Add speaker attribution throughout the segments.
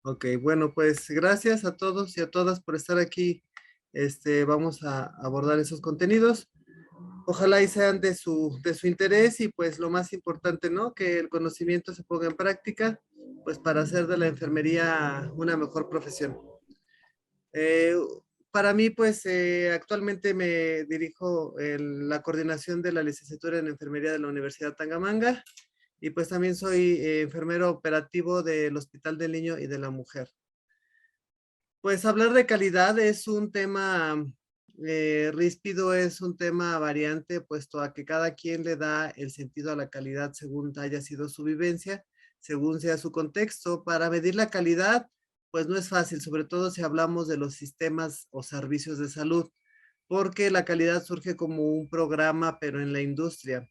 Speaker 1: Ok, bueno, pues gracias a todos y a todas por estar aquí. Vamos a abordar esos contenidos. Ojalá y sean de su interés y pues lo más importante, ¿no? Que el conocimiento se ponga en práctica, pues para hacer de la enfermería una mejor profesión. Eh, para mí, pues actualmente me dirijo en la coordinación de la licenciatura en enfermería de la Universidad Tangamanga y pues también soy enfermero operativo del Hospital del Niño y de la Mujer. Pues hablar de calidad es un tema ríspido, es un tema variante, puesto a que cada quien le da el sentido a la calidad según haya sido su vivencia, según sea su contexto. Para medir la calidad, pues no es fácil, sobre todo si hablamos de los sistemas o servicios de salud, porque la calidad surge como un programa, pero en la industria.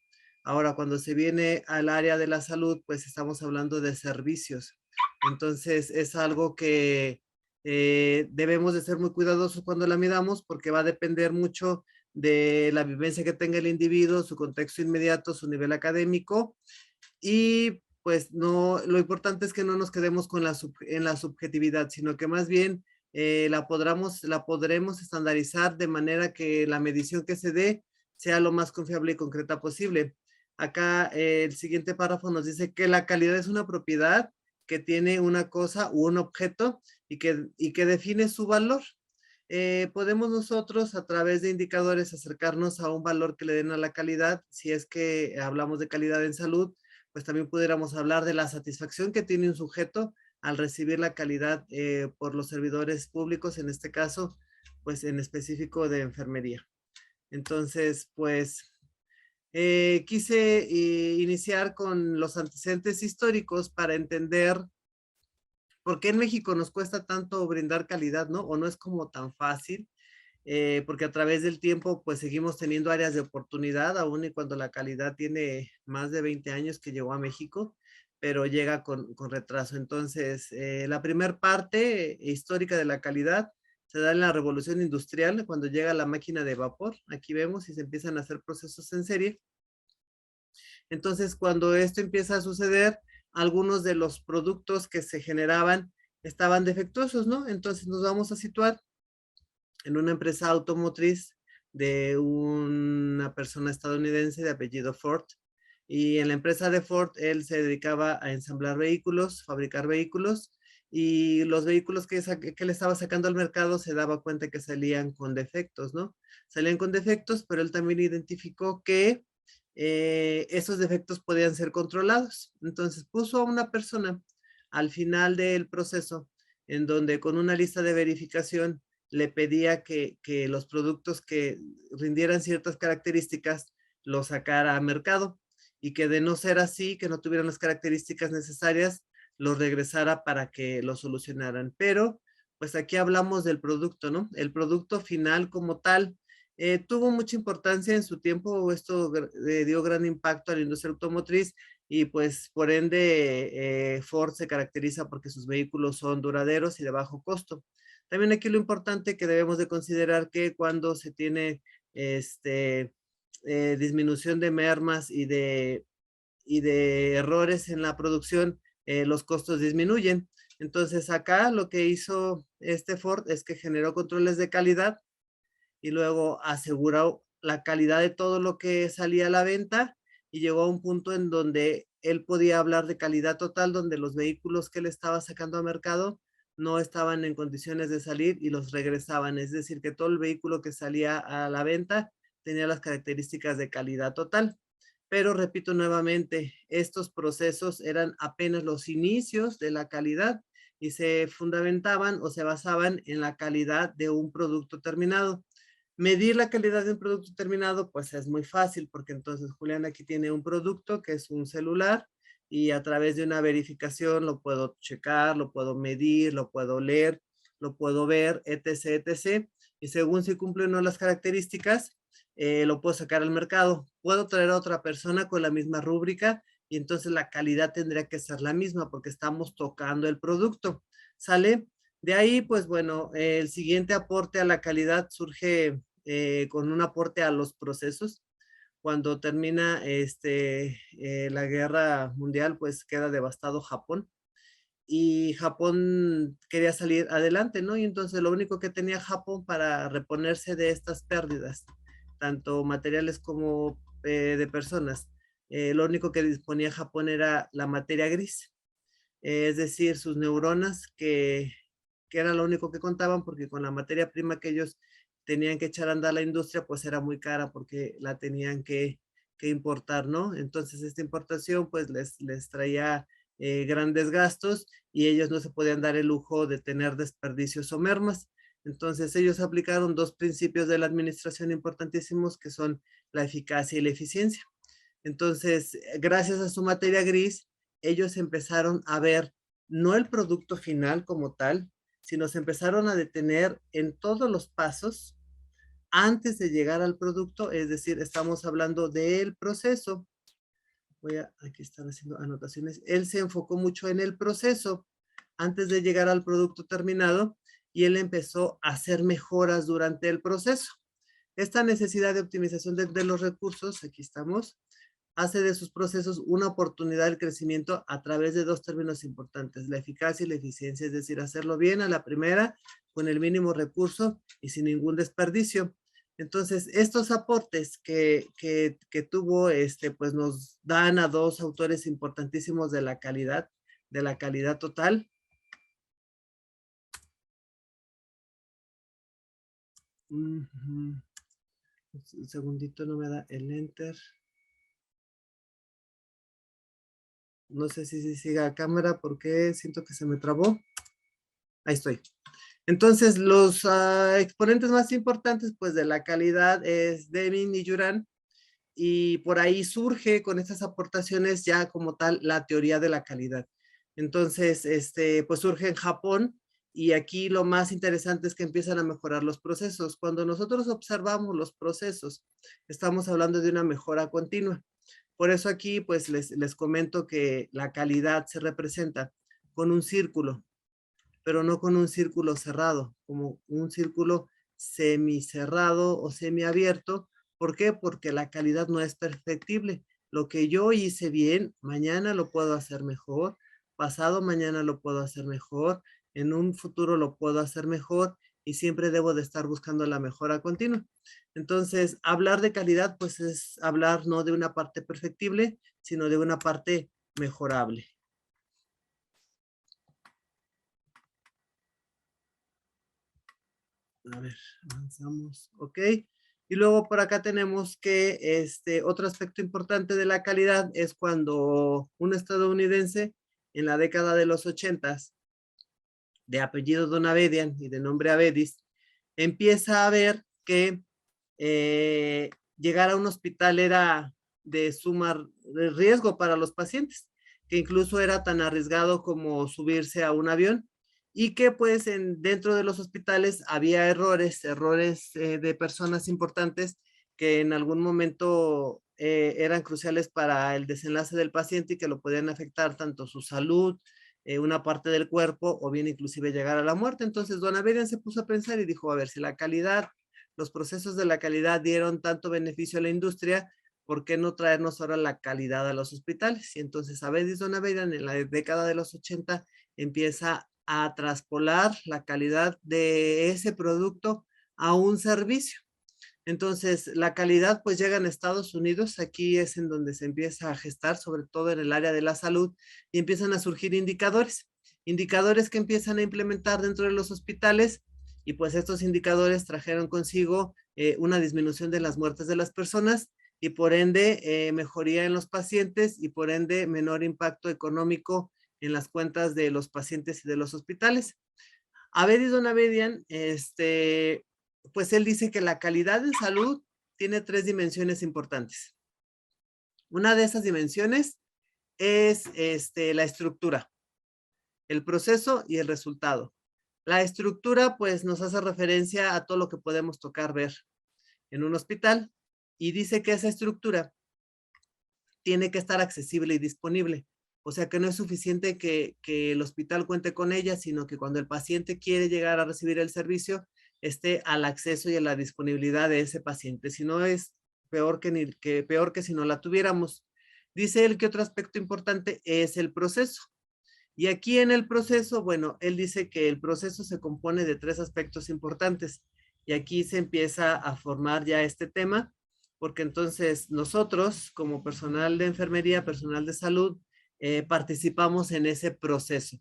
Speaker 1: Ahora, cuando se viene al área de la salud, pues estamos hablando de servicios. Entonces, es algo que debemos de ser muy cuidadosos cuando la midamos porque va a depender mucho de la vivencia que tenga el individuo, su contexto inmediato, su nivel académico y pues no, lo importante es que no nos quedemos con en la subjetividad, sino que más bien la podremos estandarizar de manera que la medición que se dé sea lo más confiable y concreta posible. Acá el siguiente párrafo nos dice que la calidad es una propiedad que tiene una cosa u un objeto y que define su valor. Podemos nosotros a través de indicadores acercarnos a un valor que le den a la calidad. Si es que hablamos de calidad en salud, pues también pudiéramos hablar de la satisfacción que tiene un sujeto al recibir la calidad por los servidores públicos, en este caso, pues en específico de enfermería. Entonces, pues quise iniciar con los antecedentes históricos para entender por qué en México nos cuesta tanto brindar calidad, ¿no? O no es como tan fácil, porque a través del tiempo, pues seguimos teniendo áreas de oportunidad, aún y cuando la calidad tiene más de 20 años que llegó a México, pero llega con retraso. Entonces, la primer parte histórica de la calidad se da en la revolución industrial, cuando llega la máquina de vapor. Aquí vemos y se empiezan a hacer procesos en serie. Entonces, cuando esto empieza a suceder, algunos de los productos que se generaban estaban defectuosos, ¿no? Entonces nos vamos a situar en una empresa automotriz de una persona estadounidense de apellido Ford. Y en la empresa de Ford, él se dedicaba a ensamblar vehículos, fabricar vehículos, y los vehículos que le estaba sacando al mercado se daba cuenta que salían con defectos, ¿no? Salían con defectos, pero él también identificó que esos defectos podían ser controlados. Entonces puso a una persona al final del proceso en donde con una lista de verificación le pedía que los productos que rindieran ciertas características los sacara a mercado y que de no ser así, que no tuvieran las características necesarias, los regresara para que lo solucionaran. Pero, pues aquí hablamos del producto, ¿no? El producto final como tal tuvo mucha importancia en su tiempo, esto dio gran impacto a la industria automotriz y pues por ende Ford se caracteriza porque sus vehículos son duraderos y de bajo costo. También aquí lo importante que debemos de considerar que cuando se tiene este, disminución de mermas y de errores en la producción, los costos disminuyen. Entonces acá lo que hizo este Ford es que generó controles de calidad y luego aseguró la calidad de todo lo que salía a la venta y llegó a un punto en donde él podía hablar de calidad total, donde los vehículos que él estaba sacando a mercado no estaban en condiciones de salir y los regresaban. Es decir, que todo el vehículo que salía a la venta tenía las características de calidad total. Pero repito nuevamente, estos procesos eran apenas los inicios de la calidad y se fundamentaban o se basaban en la calidad de un producto terminado. Medir la calidad de un producto terminado, pues es muy fácil, porque entonces Julián aquí tiene un producto que es un celular y a través de una verificación lo puedo checar, lo puedo medir, lo puedo leer, lo puedo ver, etc., etc. Y según si cumple o no las características, lo puedo sacar al mercado. Puedo traer a otra persona con la misma rúbrica y entonces la calidad tendría que ser la misma porque estamos tocando el producto. ¿Sale? De ahí, pues bueno, el siguiente aporte a la calidad surge con un aporte a los procesos. Cuando termina la guerra mundial, pues queda devastado Japón y Japón quería salir adelante, ¿no? Y entonces lo único que tenía Japón para reponerse de estas pérdidas, tanto materiales como de personas, lo único que disponía Japón era la materia gris, es decir, sus neuronas, que era lo único que contaban, porque con la materia prima que ellos tenían que echar a andar la industria, pues era muy cara porque la tenían que importar, ¿no? Entonces esta importación pues les traía grandes gastos y ellos no se podían dar el lujo de tener desperdicios o mermas. Entonces ellos aplicaron dos principios de la administración importantísimos que son la eficacia y la eficiencia. Entonces, gracias a su materia gris, ellos empezaron a ver no el producto final como tal, sino se empezaron a detener en todos los pasos antes de llegar al producto, es decir, estamos hablando del proceso. Aquí están haciendo anotaciones. Él se enfocó mucho en el proceso antes de llegar al producto terminado y él empezó a hacer mejoras durante el proceso. Esta necesidad de optimización de los recursos, aquí estamos, hace de sus procesos una oportunidad de crecimiento a través de dos términos importantes, la eficacia y la eficiencia, es decir, hacerlo bien a la primera, con el mínimo recurso y sin ningún desperdicio. Entonces, estos aportes que tuvo, pues nos dan a dos autores importantísimos de la calidad total. Un segundito, no me da el enter. No sé si siga a cámara porque siento que se me trabó. Ahí estoy. Entonces, los exponentes más importantes, pues, de la calidad es Deming y Juran, y por ahí surge con estas aportaciones ya como tal la teoría de la calidad. Entonces, pues surge en Japón, y aquí lo más interesante es que empiezan a mejorar los procesos. Cuando nosotros observamos los procesos, estamos hablando de una mejora continua. Por eso aquí, pues, les comento que la calidad se representa con un círculo, pero no con un círculo cerrado, como un círculo semicerrado o semiabierto. ¿Por qué? Porque la calidad no es perfectible. Lo que yo hice bien, mañana lo puedo hacer mejor, pasado mañana lo puedo hacer mejor, en un futuro lo puedo hacer mejor y siempre debo de estar buscando la mejora continua. Entonces, hablar de calidad, pues es hablar no de una parte perfectible, sino de una parte mejorable. A ver, avanzamos. Ok. Y luego por acá tenemos que otro aspecto importante de la calidad es cuando un estadounidense en la década de los 80s, de apellido Donabedian y de nombre Avedis, empieza a ver que llegar a un hospital era de suma riesgo para los pacientes, que incluso era tan arriesgado como subirse a un avión, y que pues dentro de los hospitales había errores de personas importantes que en algún momento eran cruciales para el desenlace del paciente y que lo podían afectar tanto su salud, una parte del cuerpo o bien inclusive llegar a la muerte. Entonces Don Abedian se puso a pensar y dijo, a ver, si la calidad, los procesos de la calidad dieron tanto beneficio a la industria, ¿por qué no traernos ahora la calidad a los hospitales? Y entonces Avedis Don Abedian en la década de los 80 empieza a traspolar la calidad de ese producto a un servicio. Entonces, la calidad pues llega en Estados Unidos, aquí es en donde se empieza a gestar, sobre todo en el área de la salud, y empiezan a surgir indicadores que empiezan a implementar dentro de los hospitales, y pues estos indicadores trajeron consigo una disminución de las muertes de las personas, y por ende mejoría en los pacientes, y por ende menor impacto económico en las cuentas de los pacientes y de los hospitales. Avedis Donabedian, pues él dice que la calidad en salud tiene tres dimensiones importantes. Una de esas dimensiones es la estructura, el proceso y el resultado. La estructura pues nos hace referencia a todo lo que podemos tocar, ver en un hospital, y dice que esa estructura tiene que estar accesible y disponible. O sea que no es suficiente que el hospital cuente con ella, sino que cuando el paciente quiere llegar a recibir el servicio, esté al acceso y a la disponibilidad de ese paciente. Si no es peor peor que si no la tuviéramos. Dice él que otro aspecto importante es el proceso. Y aquí en el proceso, bueno, él dice que el proceso se compone de 3 aspectos importantes. Y aquí se empieza a formar ya este tema, porque entonces nosotros, como personal de enfermería, personal de salud, participamos en ese proceso.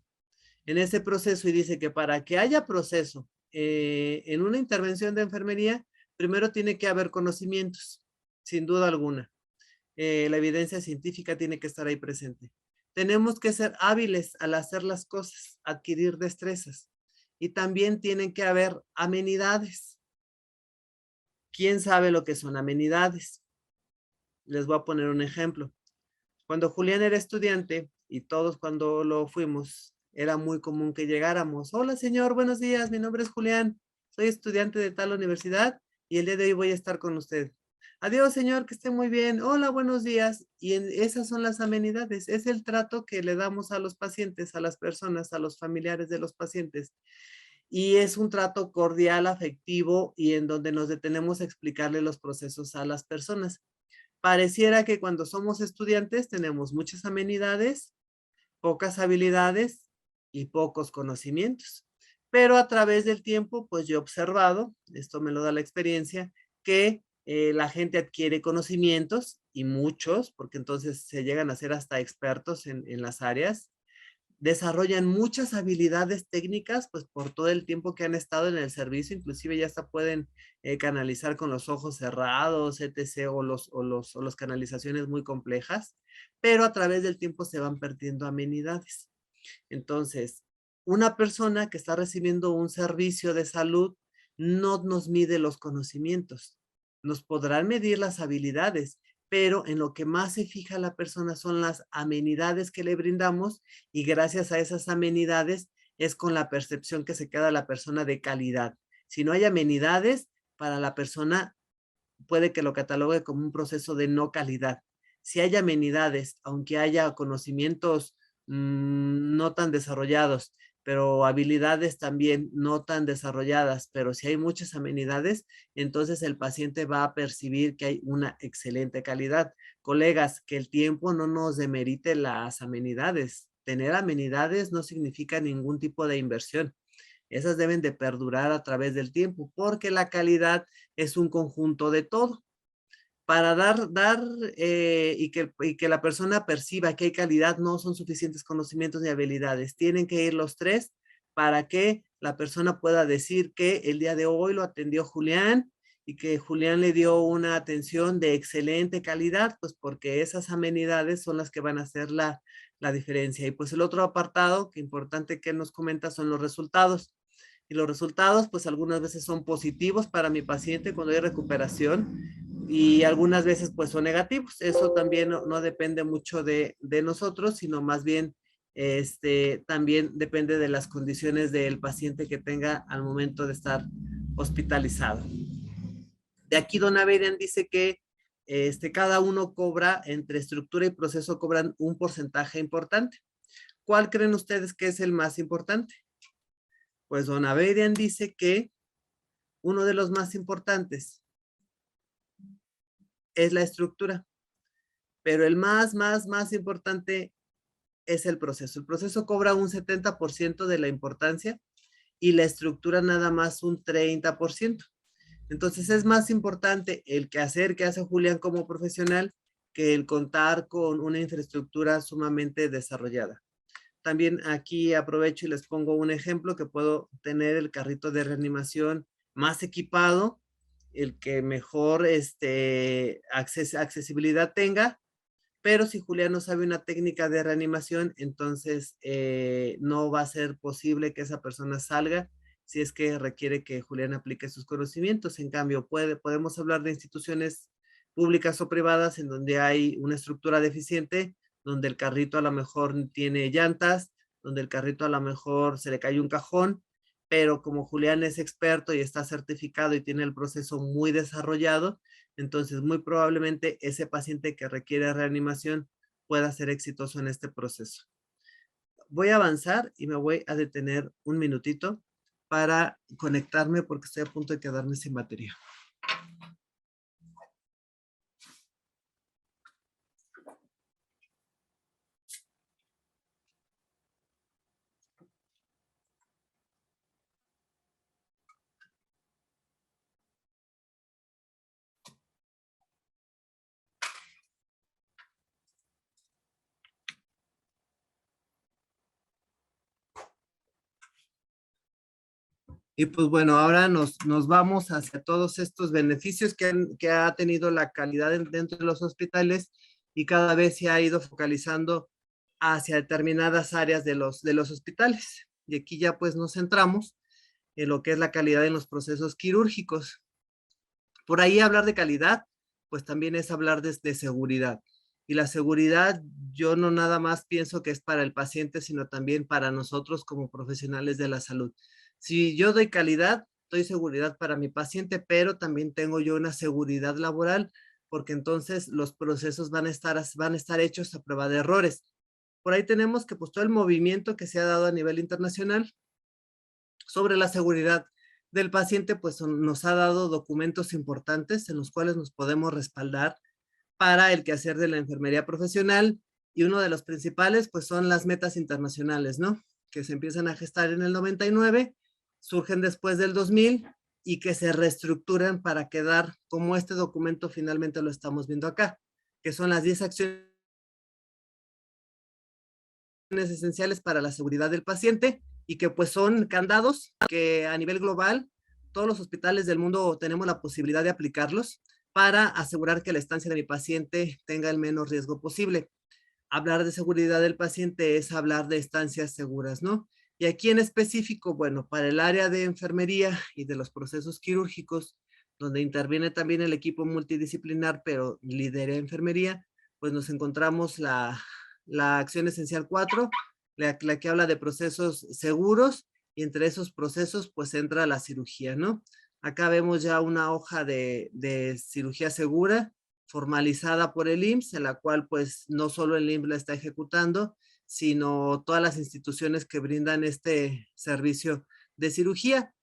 Speaker 1: En ese proceso, y dice que para que haya proceso en una intervención de enfermería, primero tiene que haber conocimientos, sin duda alguna. La evidencia científica tiene que estar ahí presente. Tenemos que ser hábiles al hacer las cosas, adquirir destrezas. Y también tienen que haber amenidades. ¿Quién sabe lo que son amenidades? Les voy a poner un ejemplo. Cuando Julián era estudiante, y todos cuando lo fuimos, era muy común que llegáramos. Hola señor, buenos días, mi nombre es Julián, soy estudiante de tal universidad y el día de hoy voy a estar con usted. Adiós señor, que esté muy bien. Hola, buenos días. Y esas son las amenidades, es el trato que le damos a los pacientes, a las personas, a los familiares de los pacientes. Y es un trato cordial, afectivo y en donde nos detenemos a explicarle los procesos a las personas. Pareciera que cuando somos estudiantes tenemos muchas amenidades, pocas habilidades y pocos conocimientos. Pero a través del tiempo, pues yo he observado, esto me lo da la experiencia, que la gente adquiere conocimientos y muchos, porque entonces se llegan a ser hasta expertos en las áreas, desarrollan muchas habilidades técnicas, pues por todo el tiempo que han estado en el servicio, inclusive ya hasta pueden canalizar con los ojos cerrados, etc., o los canalizaciones muy complejas, pero a través del tiempo se van perdiendo amenidades. Entonces, una persona que está recibiendo un servicio de salud no nos mide los conocimientos, nos podrán medir las habilidades, pero en lo que más se fija la persona son las amenidades que le brindamos y gracias a esas amenidades es con la percepción que se queda la persona de calidad. Si no hay amenidades, para la persona puede que lo catalogue como un proceso de no calidad. Si hay amenidades, aunque haya conocimientos no tan desarrollados, pero habilidades también no tan desarrolladas, pero si hay muchas amenidades, entonces el paciente va a percibir que hay una excelente calidad. Colegas, que el tiempo no nos demerite las amenidades. Tener amenidades no significa ningún tipo de inversión. Esas deben de perdurar a través del tiempo, porque la calidad es un conjunto de todo. Para dar y que la persona perciba que hay calidad, no son suficientes conocimientos ni habilidades. Tienen que ir los 3 para que la persona pueda decir que el día de hoy lo atendió Julián y que Julián le dio una atención de excelente calidad, pues porque esas amenidades son las que van a hacer la diferencia. Y pues el otro apartado que importante que nos comenta son los resultados. Y los resultados, pues algunas veces son positivos para mi paciente cuando hay recuperación y algunas veces pues son negativos. Eso también no depende mucho de nosotros, sino más bien también depende de las condiciones del paciente que tenga al momento de estar hospitalizado. De aquí Don Aberian dice que cada uno cobra, entre estructura y proceso cobran un porcentaje importante. ¿Cuál creen ustedes que es el más importante? Pues Don Aberian dice que uno de los más importantes es la estructura, pero el más importante es el proceso. El proceso cobra un 70% de la importancia y la estructura nada más un 30%. Entonces es más importante el quehacer que hace Julián como profesional que el contar con una infraestructura sumamente desarrollada. También aquí aprovecho y les pongo un ejemplo que puedo tener el carrito de reanimación más equipado, el que mejor accesibilidad tenga, pero si Julián no sabe una técnica de reanimación, entonces no va a ser posible que esa persona salga si es que requiere que Julián aplique sus conocimientos. En cambio, podemos hablar de instituciones públicas o privadas en donde hay una estructura deficiente, donde el carrito a lo mejor tiene llantas, donde el carrito a lo mejor se le cae un cajón, pero como Julián es experto y está certificado y tiene el proceso muy desarrollado, entonces muy probablemente ese paciente que requiere reanimación pueda ser exitoso en este proceso. Voy a avanzar y me voy a detener un minutito para conectarme porque estoy a punto de quedarme sin batería. Y pues bueno, ahora nos vamos hacia todos estos beneficios que ha tenido la calidad dentro de los hospitales y cada vez se ha ido focalizando hacia determinadas áreas de los hospitales. Y aquí ya pues nos centramos en lo que es la calidad en los procesos quirúrgicos. Por ahí hablar de calidad, pues también es hablar de seguridad. Y la seguridad, yo no nada más pienso que es para el paciente, sino también para nosotros como profesionales de la salud. Si yo doy calidad, doy seguridad para mi paciente, pero también tengo yo una seguridad laboral, porque entonces los procesos van a estar hechos a prueba de errores. Por ahí tenemos que pues todo el movimiento que se ha dado a nivel internacional sobre la seguridad del paciente, pues nos ha dado documentos importantes en los cuales nos podemos respaldar para el quehacer de la enfermería profesional, y uno de los principales pues son las metas internacionales, ¿no? Que se empiezan a gestar en el 99, surgen después del 2000 y que se reestructuran para quedar como este documento finalmente lo estamos viendo acá, que son las 10 acciones esenciales para la seguridad del paciente y que pues son candados que a nivel global todos los hospitales del mundo tenemos la posibilidad de aplicarlos para asegurar que la estancia de mi paciente tenga el menos riesgo posible. Hablar de seguridad del paciente es hablar de estancias seguras, ¿no? Y aquí en específico, bueno, para el área de enfermería y de los procesos quirúrgicos, donde interviene también el equipo multidisciplinar, pero lidera enfermería, pues nos encontramos la acción esencial 4, la que habla de procesos seguros, y entre esos procesos pues entra la cirugía, ¿no? Acá vemos ya una hoja de cirugía segura formalizada por el IMSS, en la cual pues no solo el IMSS la está ejecutando, sino todas las instituciones que brindan este servicio de cirugía.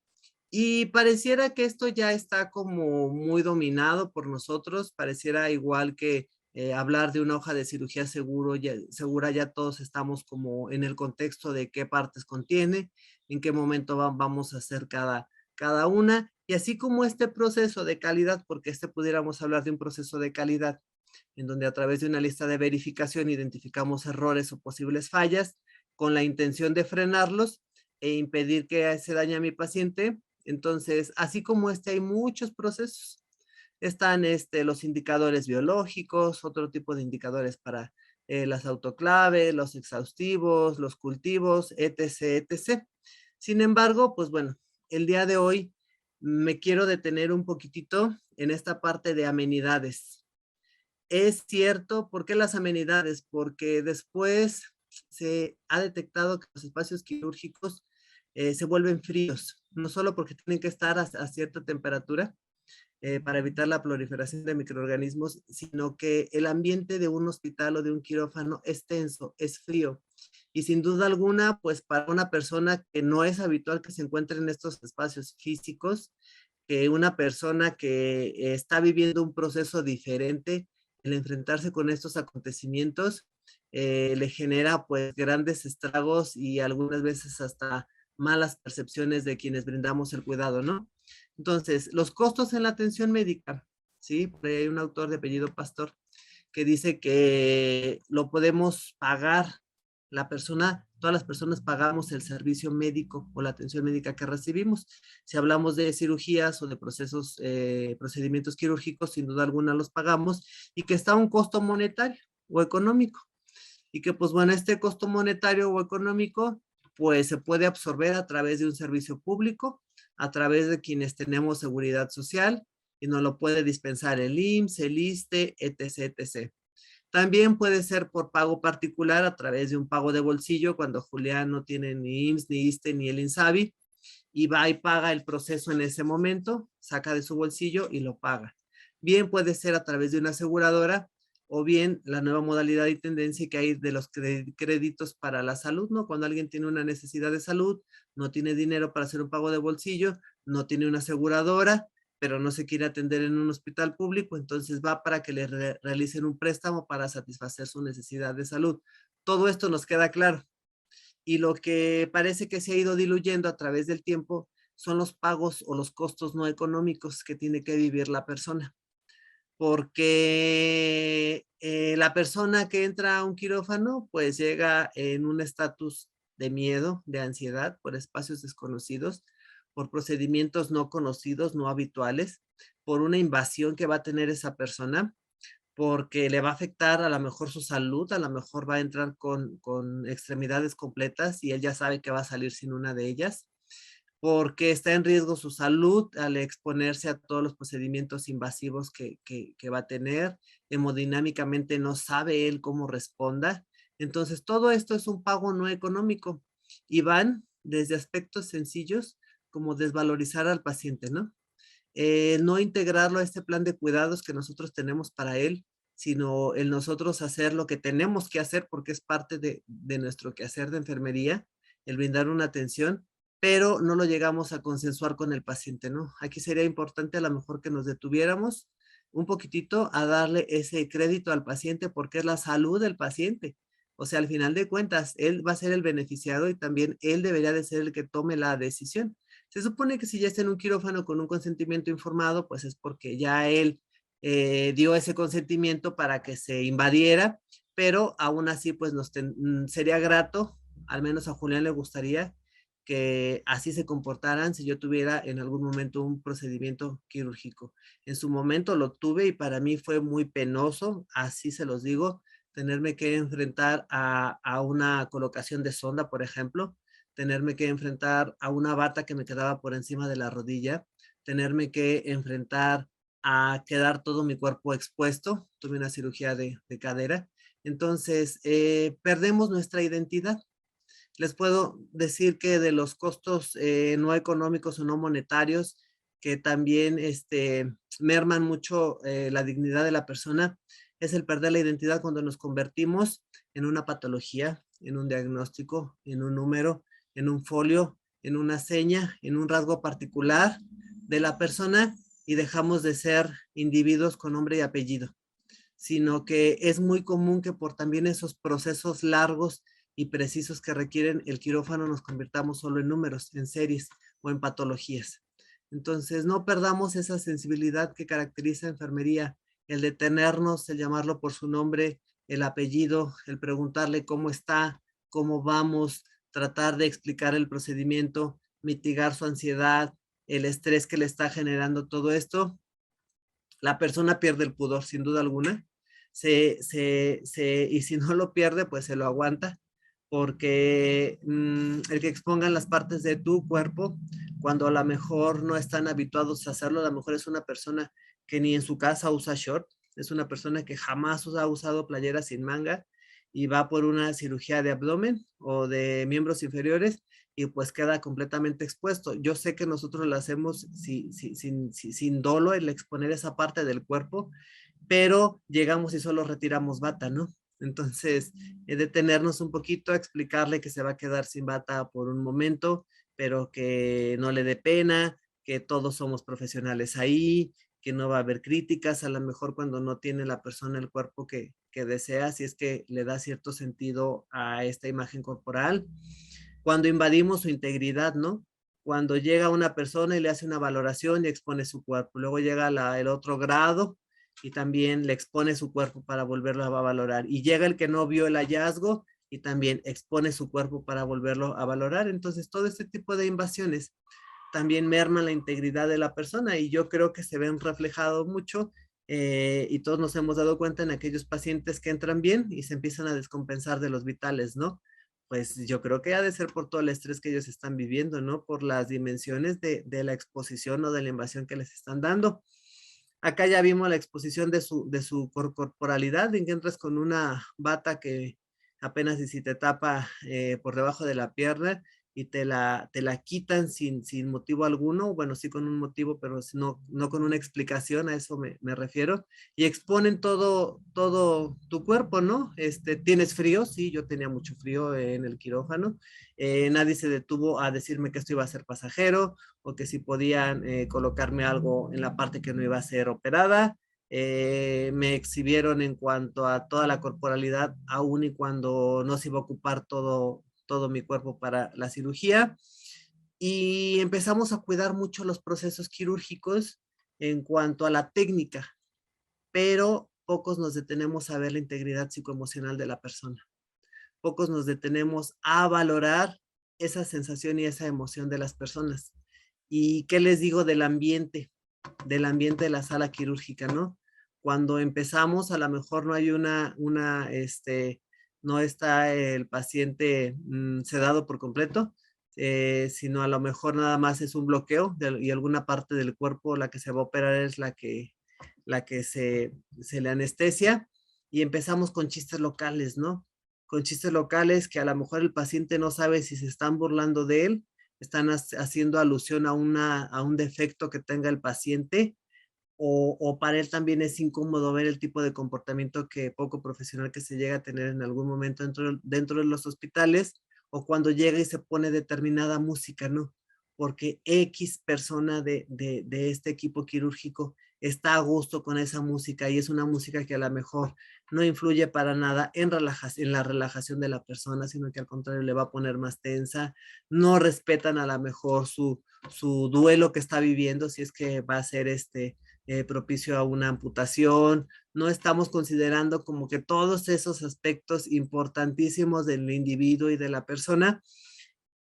Speaker 1: Y pareciera que esto ya está como muy dominado por nosotros, pareciera igual que hablar de una hoja de cirugía segura, ya todos estamos como en el contexto de qué partes contiene, en qué momento vamos a hacer cada una, y así como este proceso de calidad, porque pudiéramos hablar de un proceso de calidad, en donde a través de una lista de verificación identificamos errores o posibles fallas con la intención de frenarlos e impedir que se dañe a mi paciente. Entonces, así como hay muchos procesos. Están los indicadores biológicos, otro tipo de indicadores para las autoclaves, los exhaustivos, los cultivos, etc., etc. Sin embargo, pues bueno, el día de hoy me quiero detener un poquitito en esta parte de amenidades. Es cierto, ¿por qué las amenidades? Porque después se ha detectado que los espacios quirúrgicos se vuelven fríos, no solo porque tienen que estar a cierta temperatura para evitar la proliferación de microorganismos, sino que el ambiente de un hospital o de un quirófano es tenso, es frío. Y sin duda alguna, pues para una persona que no es habitual que se encuentre en estos espacios físicos, que una persona que está viviendo un proceso diferente, el enfrentarse con estos acontecimientos le genera pues grandes estragos y algunas veces hasta malas percepciones de quienes brindamos el cuidado, ¿no? Entonces, los costos en la atención médica, ¿sí? Por ahí hay un autor de apellido Pastor que dice que lo podemos pagar la persona, todas las personas pagamos el servicio médico o la atención médica que recibimos. Si hablamos de cirugías o de procesos, procedimientos quirúrgicos, sin duda alguna los pagamos, y que está un costo monetario o económico. Y que pues bueno, este costo monetario o económico pues se puede absorber a través de un servicio público, a través de quienes tenemos seguridad social, y nos lo puede dispensar el IMSS, el ISSSTE, etc., etc. También puede ser por pago particular a través de un pago de bolsillo cuando Julián no tiene ni IMSS, ni ISSSTE, ni el INSABI, y va y paga el proceso en ese momento, saca de su bolsillo y lo paga. Bien puede ser a través de una aseguradora, o bien la nueva modalidad y tendencia que hay de los créditos para la salud, ¿no? Cuando alguien tiene una necesidad de salud, no tiene dinero para hacer un pago de bolsillo, no tiene una aseguradora, pero no se quiere atender en un hospital público, entonces va para que le realicen un préstamo para satisfacer su necesidad de salud. Todo esto nos queda claro. Y lo que parece que se ha ido diluyendo a través del tiempo son los pagos o los costos no económicos que tiene que vivir la persona. Porque la persona que entra a un quirófano pues llega en un estatus de miedo, de ansiedad por espacios desconocidos, por procedimientos no conocidos, no habituales, por una invasión que va a tener esa persona, porque le va a afectar a lo mejor su salud, a lo mejor va a entrar con extremidades completas y él ya sabe que va a salir sin una de ellas, porque está en riesgo su salud al exponerse a todos los procedimientos invasivos que va a tener, hemodinámicamente no sabe él cómo responda. Entonces, todo esto es un pago no económico y van desde aspectos sencillos como desvalorizar al paciente, ¿no? No integrarlo a este plan de cuidados que nosotros tenemos para él, sino el nosotros hacer lo que tenemos que hacer porque es parte de nuestro quehacer de enfermería, el brindar una atención, pero no lo llegamos a consensuar con el paciente, ¿no? Aquí sería importante a lo mejor que nos detuviéramos un poquitito a darle ese crédito al paciente porque es la salud del paciente. O sea, al final de cuentas, él va a ser el beneficiado y también él debería de ser el que tome la decisión. Se supone que si ya está en un quirófano con un consentimiento informado, pues es porque ya él dio ese consentimiento para que se invadiera, pero aún así, pues sería grato, al menos a Julián le gustaría que así se comportaran si yo tuviera en algún momento un procedimiento quirúrgico. En su momento lo tuve y para mí fue muy penoso, así se los digo, tenerme que enfrentar a una colocación de sonda, por ejemplo, tenerme que enfrentar a una bata que me quedaba por encima de la rodilla, tenerme que enfrentar a quedar todo mi cuerpo expuesto. Tuve una cirugía de cadera. Entonces, perdemos nuestra identidad. Les puedo decir que de los costos no económicos o no monetarios, que también merman mucho la dignidad de la persona, es el perder la identidad cuando nos convertimos en una patología, en un diagnóstico, en un número, en un folio, en una seña, en un rasgo particular de la persona y dejamos de ser individuos con nombre y apellido, sino que es muy común que por también esos procesos largos y precisos que requieren el quirófano nos convirtamos solo en números, en series o en patologías. Entonces, no perdamos esa sensibilidad que caracteriza a enfermería, el detenernos, el llamarlo por su nombre, el apellido, el preguntarle cómo está, cómo vamos, tratar de explicar el procedimiento, mitigar su ansiedad, el estrés que le está generando todo esto. La persona pierde el pudor, sin duda alguna, y si no lo pierde, pues se lo aguanta, porque el que expongan las partes de tu cuerpo, cuando a lo mejor no están habituados a hacerlo, a lo mejor es una persona que ni en su casa usa short, es una persona que jamás ha usado playera sin manga y va por una cirugía de abdomen o de miembros inferiores y pues queda completamente expuesto. Yo sé que nosotros lo hacemos sin dolo el exponer esa parte del cuerpo, pero llegamos y solo retiramos bata, ¿no? Entonces, detenernos un poquito, explicarle que se va a quedar sin bata por un momento, pero que no le dé pena, que todos somos profesionales ahí, que no va a haber críticas, a lo mejor cuando no tiene la persona el cuerpo que desea, si es que le da cierto sentido a esta imagen corporal. Cuando invadimos su integridad, ¿no? Cuando llega una persona y le hace una valoración y expone su cuerpo. Luego llega el otro grado y también le expone su cuerpo para volverlo a valorar. Y llega el que no vio el hallazgo y también expone su cuerpo para volverlo a valorar. Entonces, todo este tipo de invasiones también merman la integridad de la persona y yo creo que se ven reflejado mucho y todos nos hemos dado cuenta en aquellos pacientes que entran bien y se empiezan a descompensar de los vitales, ¿no? Pues yo creo que ha de ser por todo el estrés que ellos están viviendo, ¿no? Por las dimensiones de la exposición o de la invasión que les están dando. Acá ya vimos la exposición de su corporalidad, en que entras con una bata que apenas si te tapa por debajo de la pierna y te la quitan sin motivo alguno, bueno, sí con un motivo, pero no con una explicación, a eso me refiero, y exponen todo tu cuerpo, ¿no? ¿Tienes frío? Sí, yo tenía mucho frío en el quirófano, nadie se detuvo a decirme que esto iba a ser pasajero, o que si podían colocarme algo en la parte que no iba a ser operada. Me exhibieron en cuanto a toda la corporalidad, aún y cuando no se iba a ocupar todo mi cuerpo para la cirugía. Y empezamos a cuidar mucho los procesos quirúrgicos en cuanto a la técnica, pero pocos nos detenemos a ver la integridad psicoemocional de la persona. Pocos nos detenemos a valorar esa sensación y esa emoción de las personas. ¿Y qué les digo del ambiente de la sala quirúrgica, ¿no? Cuando empezamos, a lo mejor no hay no está el paciente sedado por completo, sino a lo mejor nada más es un bloqueo y alguna parte del cuerpo, la que se va a operar es la que se le anestesia, y empezamos con chistes locales, ¿no? Con chistes locales que a lo mejor el paciente no sabe si se están burlando de él, están haciendo alusión a un defecto que tenga el paciente, o para él también es incómodo ver el tipo de comportamiento que poco profesional que se llega a tener en algún momento dentro de los hospitales, o cuando llega y se pone determinada música, ¿no? Porque X persona de este equipo quirúrgico está a gusto con esa música, y es una música que a lo mejor no influye para nada en la relajación de la persona, sino que al contrario le va a poner más tensa. No respetan a lo mejor su duelo que está viviendo, si es que va a ser propicio a una amputación. No estamos considerando como que todos esos aspectos importantísimos del individuo y de la persona,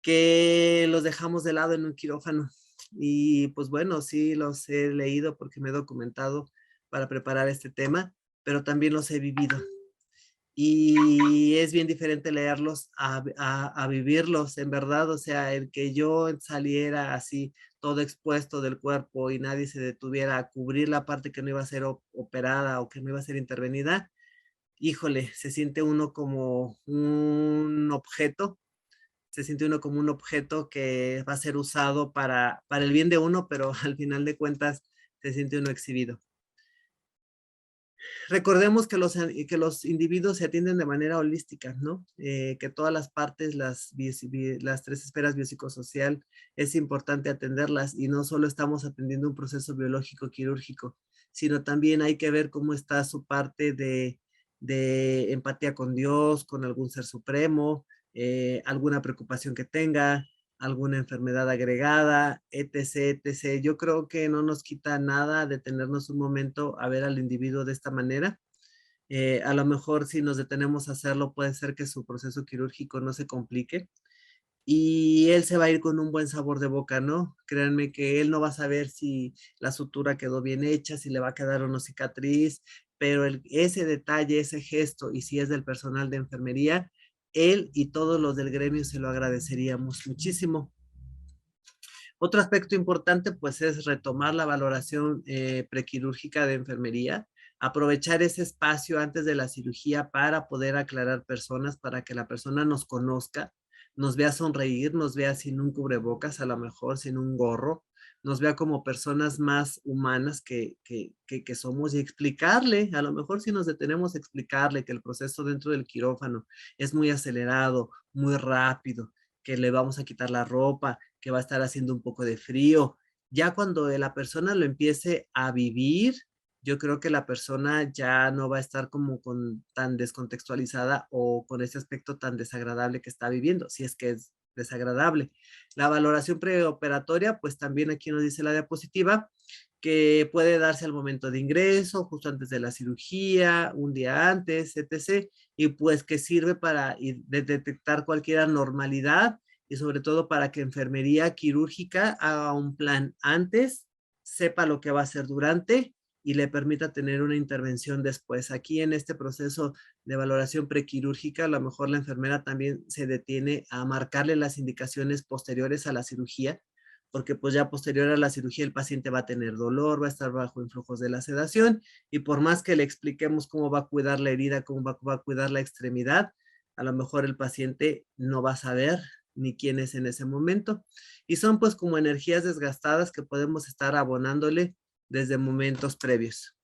Speaker 1: que los dejamos de lado en un quirófano. Y pues bueno, sí los he leído porque me he documentado para preparar este tema, pero también los he vivido. Y es bien diferente leerlos a vivirlos, en verdad. O sea, el que yo saliera así todo expuesto del cuerpo y nadie se detuviera a cubrir la parte que no iba a ser operada o que no iba a ser intervenida, híjole, se siente uno como un objeto, se siente uno como un objeto que va a ser usado para el bien de uno, pero al final de cuentas se siente uno exhibido. Recordemos que los individuos se atienden de manera holística, ¿no? Que todas las partes, las tres esferas biopsicosocial, es importante atenderlas, y no solo estamos atendiendo un proceso biológico quirúrgico, sino también hay que ver cómo está su parte de empatía con Dios, con algún ser supremo, alguna preocupación que tenga, alguna enfermedad agregada, etc., etc. Yo creo que no nos quita nada detenernos un momento a ver al individuo de esta manera. A lo mejor si nos detenemos a hacerlo, puede ser que su proceso quirúrgico no se complique y él se va a ir con un buen sabor de boca, ¿no? Créanme que él no va a saber si la sutura quedó bien hecha, si le va a quedar o no cicatriz, pero ese detalle, ese gesto, y si es del personal de enfermería, él y todos los del gremio se lo agradeceríamos muchísimo. Otro aspecto importante, pues, es retomar la valoración prequirúrgica de enfermería, aprovechar ese espacio antes de la cirugía para poder aclarar personas, para que la persona nos conozca, nos vea sonreír, nos vea sin un cubrebocas, a lo mejor sin un gorro, nos vea como personas más humanas que somos, y explicarle, a lo mejor si nos detenemos, explicarle que el proceso dentro del quirófano es muy acelerado, muy rápido, que le vamos a quitar la ropa, que va a estar haciendo un poco de frío. Ya cuando la persona lo empiece a vivir, yo creo que la persona ya no va a estar como tan descontextualizada o con ese aspecto tan desagradable que está viviendo, si es que es desagradable. La valoración preoperatoria, pues también aquí nos dice la diapositiva, que puede darse al momento de ingreso, justo antes de la cirugía, un día antes, etc. Y pues que sirve para detectar cualquier anormalidad, y sobre todo para que enfermería quirúrgica haga un plan antes, sepa lo que va a hacer durante y le permita tener una intervención después. Aquí en este proceso de valoración prequirúrgica, a lo mejor la enfermera también se detiene a marcarle las indicaciones posteriores a la cirugía, porque pues ya posterior a la cirugía el paciente va a tener dolor, va a estar bajo influjos de la sedación, y por más que le expliquemos cómo va a cuidar la herida, cómo va a cuidar la extremidad, a lo mejor el paciente no va a saber ni quién es en ese momento. Y son pues como energías desgastadas que podemos estar abonándole desde momentos previos.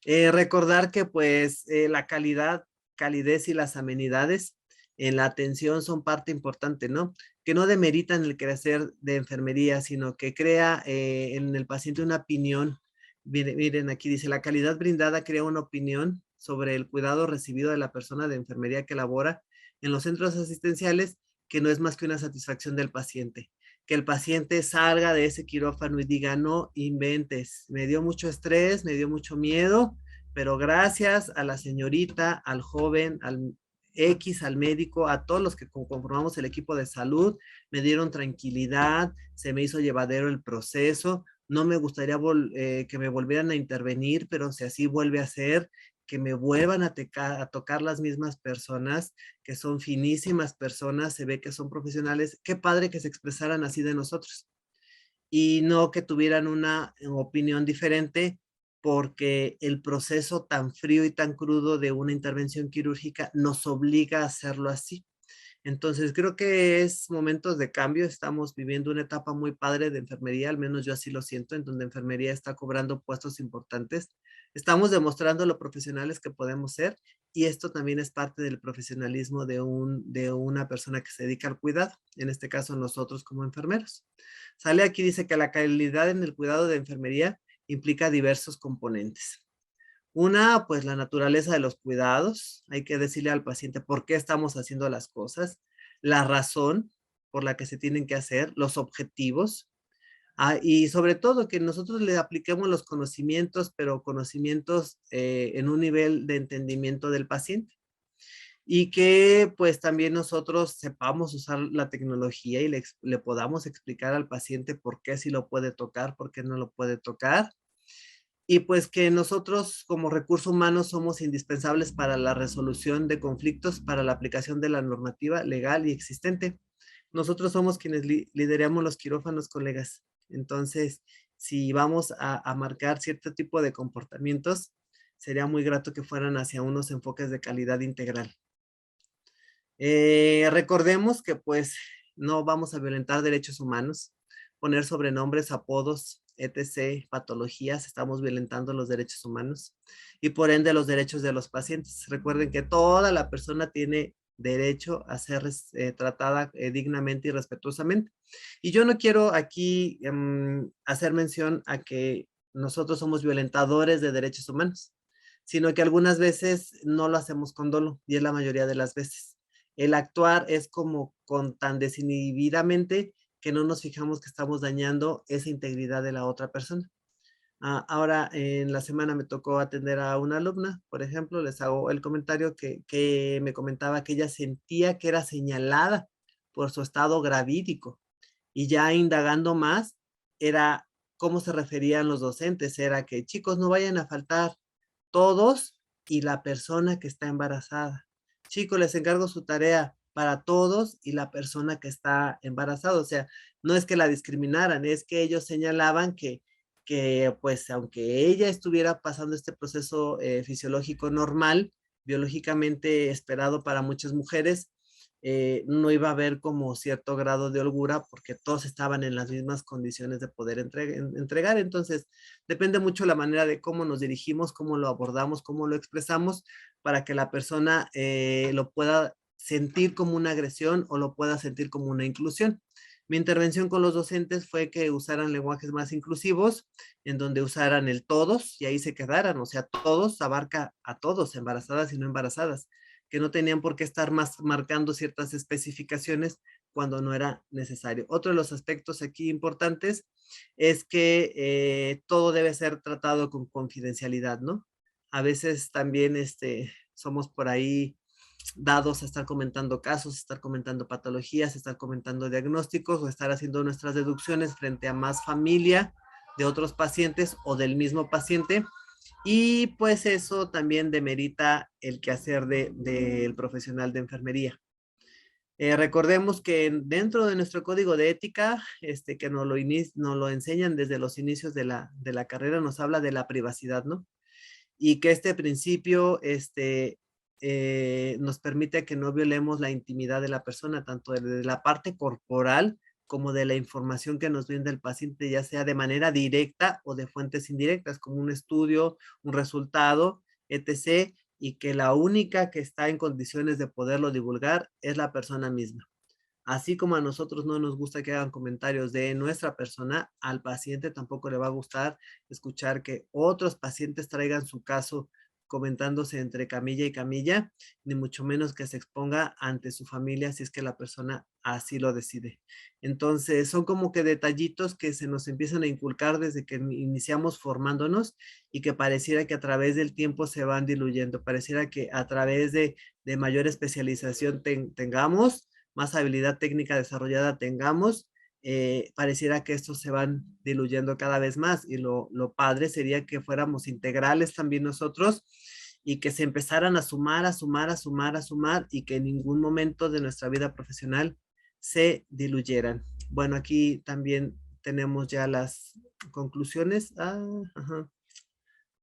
Speaker 1: Recordar que pues la calidez y las amenidades en la atención son parte importante, ¿no? Que no demeritan el crecer de enfermería, sino que crea en el paciente una opinión. Miren, aquí dice, la calidad brindada crea una opinión sobre el cuidado recibido de la persona de enfermería que labora en los centros asistenciales, que no es más que una satisfacción del paciente. Que el paciente salga de ese quirófano y diga, no inventes, me dio mucho estrés, me dio mucho miedo, pero gracias a la señorita, al joven, X al médico, a todos los que conformamos el equipo de salud, me dieron tranquilidad, se me hizo llevadero el proceso, no me gustaría que me volvieran a intervenir, pero si así vuelve a ser, que me vuelvan a tocar las mismas personas, que son finísimas personas, se ve que son profesionales, qué padre que se expresaran así de nosotros y no que tuvieran una opinión diferente porque el proceso tan frío y tan crudo de una intervención quirúrgica nos obliga a hacerlo así. Entonces creo que es momentos de cambio, estamos viviendo una etapa muy padre de enfermería, al menos yo así lo siento, en donde enfermería está cobrando puestos importantes. Estamos demostrando lo profesionales que podemos ser y esto también es parte del profesionalismo de una persona que se dedica al cuidado, en este caso nosotros como enfermeros. Sale aquí, dice que la calidad en el cuidado de enfermería implica diversos componentes. Una, pues la naturaleza de los cuidados. Hay que decirle al paciente por qué estamos haciendo las cosas, la razón por la que se tienen que hacer, los objetivos, y sobre todo que nosotros le apliquemos los conocimientos, pero conocimientos en un nivel de entendimiento del paciente. Y que pues también nosotros sepamos usar la tecnología y le podamos explicar al paciente por qué sí lo puede tocar, por qué no lo puede tocar y pues que nosotros como recursos humanos somos indispensables para la resolución de conflictos, para la aplicación de la normativa legal y existente. Nosotros somos quienes lideramos los quirófanos, colegas. Entonces, si vamos a marcar cierto tipo de comportamientos, sería muy grato que fueran hacia unos enfoques de calidad integral. Recordemos que pues no vamos a violentar derechos humanos, poner sobrenombres, apodos, etc., patologías, estamos violentando los derechos humanos y por ende los derechos de los pacientes. Recuerden que toda la persona tiene derecho a ser tratada dignamente y respetuosamente. Y yo no quiero aquí hacer mención a que nosotros somos violentadores de derechos humanos, sino que algunas veces no lo hacemos con dolo y es la mayoría de las veces. El actuar es como con tan desinhibidamente que no nos fijamos que estamos dañando esa integridad de la otra persona. Ahora, en la semana me tocó atender a una alumna, por ejemplo, les hago el comentario que me comentaba que ella sentía que era señalada por su estado gravídico y ya indagando más, era cómo se referían los docentes, era que chicos no vayan a faltar todos y la persona que está embarazada. Chicos, les encargo su tarea para todos y la persona que está embarazada. O sea, no es que la discriminaran, es que ellos señalaban que pues aunque ella estuviera pasando este proceso fisiológico normal, biológicamente esperado para muchas mujeres, no iba a haber como cierto grado de holgura porque todos estaban en las mismas condiciones de poder entregar. Entonces, depende mucho la manera de cómo nos dirigimos, cómo lo abordamos, cómo lo expresamos para que la persona lo pueda sentir como una agresión o lo pueda sentir como una inclusión. Mi intervención con los docentes fue que usaran lenguajes más inclusivos, en donde usaran el todos y ahí se quedaran, o sea, todos abarca a todos, embarazadas y no embarazadas, que no tenían por qué estar más marcando ciertas especificaciones cuando no era necesario. Otro de los aspectos aquí importantes es que todo debe ser tratado con confidencialidad, ¿no? A veces también somos por ahí dados a estar comentando casos, estar comentando patologías, estar comentando diagnósticos o estar haciendo nuestras deducciones frente a más familia de otros pacientes o del mismo paciente. Y pues eso también demerita el quehacer del profesional de enfermería. Recordemos que dentro de nuestro código de ética, que nos lo enseñan desde los inicios de la carrera, nos habla de la privacidad, ¿no? Y que este principio nos permite que no violemos la intimidad de la persona, tanto de la parte corporal como de la información que nos brinda el paciente, ya sea de manera directa o de fuentes indirectas, como un estudio, un resultado, etc., y que la única que está en condiciones de poderlo divulgar es la persona misma. Así como a nosotros no nos gusta que hagan comentarios de nuestra persona, al paciente tampoco le va a gustar escuchar que otros pacientes traigan su caso comentándose entre camilla y camilla, ni mucho menos que se exponga ante su familia si es que la persona así lo decide. Entonces, son como que detallitos que se nos empiezan a inculcar desde que iniciamos formándonos y que pareciera que a través del tiempo se van diluyendo, pareciera que a través de mayor especialización tengamos, más habilidad técnica desarrollada tengamos, pareciera que estos se van diluyendo cada vez más y lo padre sería que fuéramos integrales también nosotros y que se empezaran a sumar, a sumar, a sumar, a sumar y que en ningún momento de nuestra vida profesional se diluyeran. Bueno, aquí también tenemos ya las conclusiones. Ajá.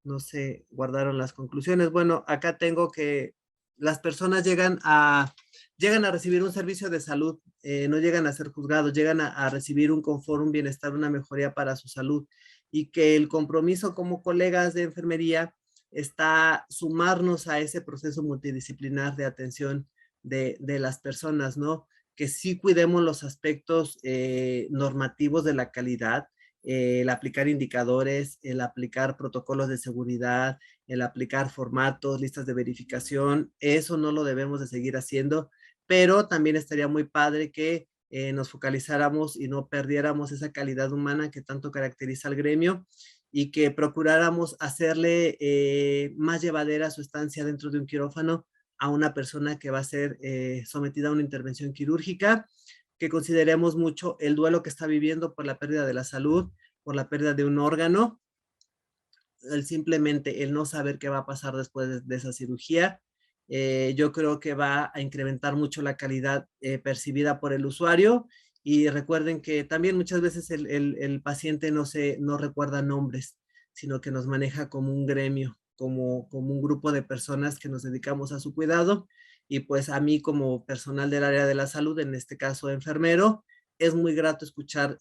Speaker 1: No se guardaron las conclusiones. Bueno, acá tengo que las personas llegan a recibir un servicio de salud, no llegan a ser juzgados, llegan a recibir un confort, un bienestar, una mejoría para su salud y que el compromiso como colegas de enfermería está sumarnos a ese proceso multidisciplinar de atención de las personas, ¿no? Que sí cuidemos los aspectos normativos de la calidad, el aplicar indicadores, el aplicar protocolos de seguridad, el aplicar formatos, listas de verificación, eso no lo debemos de seguir haciendo, pero también estaría muy padre que nos focalizáramos y no perdiéramos esa calidad humana que tanto caracteriza al gremio y que procuráramos hacerle más llevadera su estancia dentro de un quirófano a una persona que va a ser sometida a una intervención quirúrgica, que consideremos mucho el duelo que está viviendo por la pérdida de la salud, por la pérdida de un órgano, simplemente el no saber qué va a pasar después de esa cirugía. Yo creo que va a incrementar mucho la calidad percibida por el usuario y recuerden que también muchas veces el paciente no recuerda nombres, sino que nos maneja como un gremio, como un grupo de personas que nos dedicamos a su cuidado y pues a mí como personal del área de la salud, en este caso enfermero, es muy grato escuchar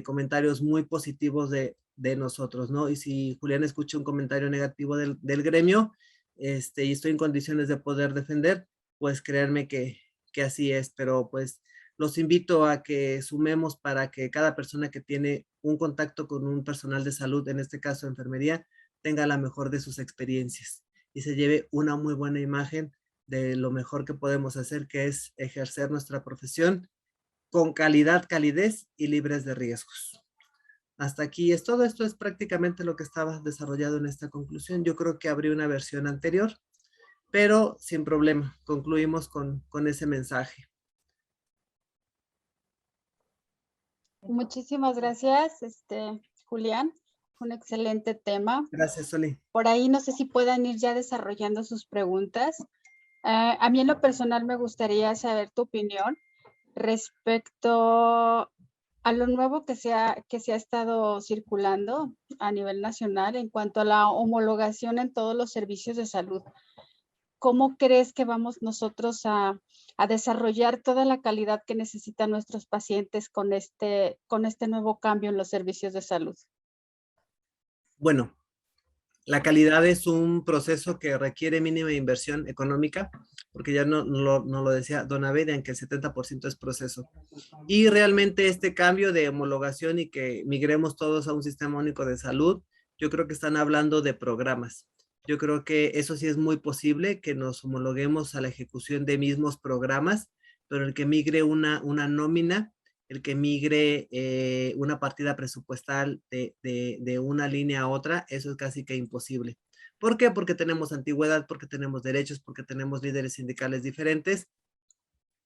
Speaker 1: comentarios muy positivos de nosotros, ¿no? Y si Julián escucha un comentario negativo del gremio, y estoy en condiciones de poder defender, pues créanme que así es, pero pues los invito a que sumemos para que cada persona que tiene un contacto con un personal de salud, en este caso enfermería, tenga la mejor de sus experiencias y se lleve una muy buena imagen de lo mejor que podemos hacer, que es ejercer nuestra profesión con calidad, calidez y libres de riesgos. Hasta aquí es todo. Esto es prácticamente lo que estaba desarrollado en esta conclusión. Yo creo que habría una versión anterior, pero sin problema. Concluimos con ese mensaje.
Speaker 2: Muchísimas gracias, Julián. Un excelente tema.
Speaker 1: Gracias, Soli.
Speaker 2: Por ahí no sé si puedan ir ya desarrollando sus preguntas. A mí en lo personal me gustaría saber tu opinión respecto a lo nuevo que se ha estado circulando a nivel nacional en cuanto a la homologación en todos los servicios de salud. ¿Cómo crees que vamos nosotros a desarrollar toda la calidad que necesitan nuestros pacientes con este nuevo cambio en los servicios de salud?
Speaker 1: Bueno, la calidad es un proceso que requiere mínima inversión económica, porque ya no lo decía Don Abed, que el 70% es proceso. Y realmente este cambio de homologación y que migremos todos a un sistema único de salud, yo creo que están hablando de programas. Yo creo que eso sí es muy posible, que nos homologuemos a la ejecución de mismos programas, pero el que migre una nómina, el que migre una partida presupuestal de una línea a otra, eso es casi que imposible. ¿Por qué? Porque tenemos antigüedad, porque tenemos derechos, porque tenemos líderes sindicales diferentes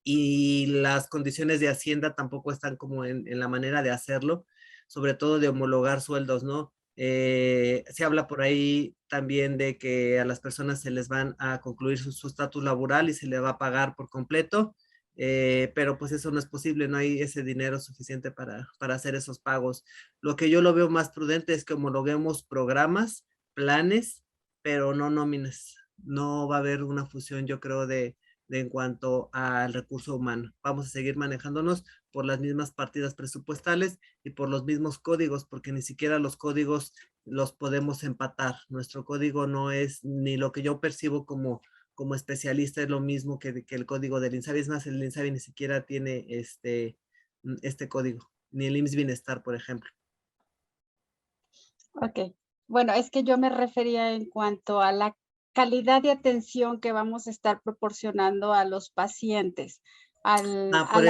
Speaker 1: y las condiciones de Hacienda tampoco están como en la manera de hacerlo, sobre todo de homologar sueldos, ¿no? Se habla por ahí también de que a las personas se les van a concluir su estatus laboral y se le va a pagar por completo, pero pues eso no es posible, no hay ese dinero suficiente para hacer esos pagos. Lo que yo lo veo más prudente es que homologuemos programas, planes, pero no nóminas. No va a haber una fusión, yo creo, en cuanto al recurso humano. Vamos a seguir manejándonos por las mismas partidas presupuestales y por los mismos códigos, porque ni siquiera los códigos los podemos empatar. Nuestro código no es ni lo que yo percibo como especialista, es lo mismo que el código del INSABI. Es más, el INSABI ni siquiera tiene este código, ni el IMSS Bienestar, por ejemplo.
Speaker 2: Ok. Bueno, es que yo me refería en cuanto a la calidad de atención que vamos a estar proporcionando a los pacientes
Speaker 1: Por el número,
Speaker 2: al
Speaker 1: por el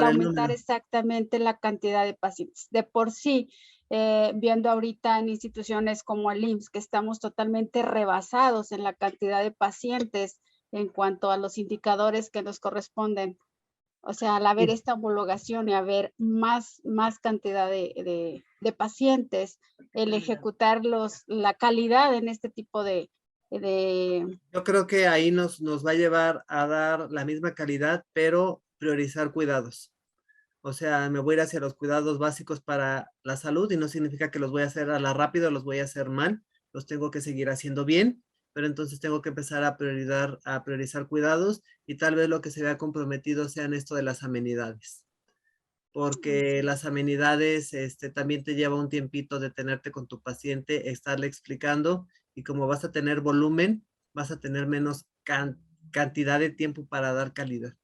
Speaker 2: aumentar
Speaker 1: número.
Speaker 2: exactamente la cantidad de pacientes. De por sí, viendo ahorita en instituciones como el IMSS, que estamos totalmente rebasados en la cantidad de pacientes en cuanto a los indicadores que nos corresponden. O sea, al haber
Speaker 1: Sí,
Speaker 2: esta homologación y haber más cantidad de pacientes, el ejecutar la calidad en este tipo de
Speaker 1: yo creo que ahí nos va a llevar a dar la misma calidad, pero priorizar cuidados. O sea, me voy a ir hacia los cuidados básicos para la salud y no significa que los voy a hacer a la rápida, los voy a hacer mal, los tengo que seguir haciendo bien, pero entonces tengo que empezar a priorizar cuidados y tal vez lo que se vea comprometido sean esto de las amenidades, porque las amenidades también te lleva un tiempito de tenerte con tu paciente, estarle explicando y como vas a tener volumen, vas a tener menos cantidad de tiempo para dar calidad,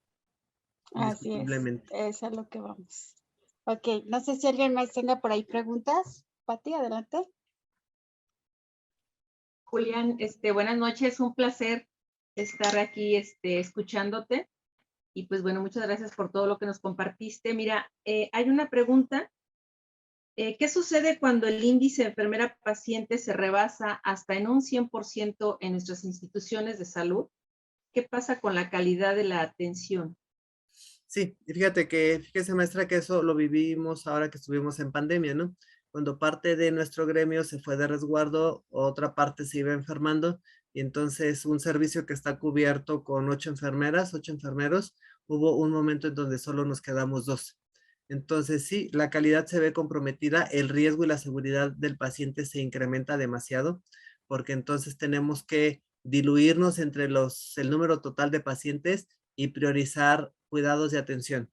Speaker 2: así
Speaker 1: indiscutiblemente.
Speaker 2: es a lo que vamos. Ok, no sé si alguien más tenga por ahí preguntas. Pati, adelante.
Speaker 3: Julián, buenas noches, un placer estar aquí escuchándote. Y pues bueno, muchas gracias por todo lo que nos compartiste. Mira, hay una pregunta. ¿Qué sucede cuando el índice enfermera-paciente se rebasa hasta en un 100% en nuestras instituciones de salud? ¿Qué pasa con la calidad de la atención?
Speaker 1: Sí, y fíjese maestra que eso lo vivimos ahora que estuvimos en pandemia, ¿no? Cuando parte de nuestro gremio se fue de resguardo, otra parte se iba enfermando y entonces un servicio que está cubierto con 8 enfermeras, 8 enfermeros, hubo un momento en donde solo nos quedamos 2. Entonces sí, la calidad se ve comprometida, el riesgo y la seguridad del paciente se incrementa demasiado porque entonces tenemos que diluirnos entre el número total de pacientes y priorizar cuidados de atención.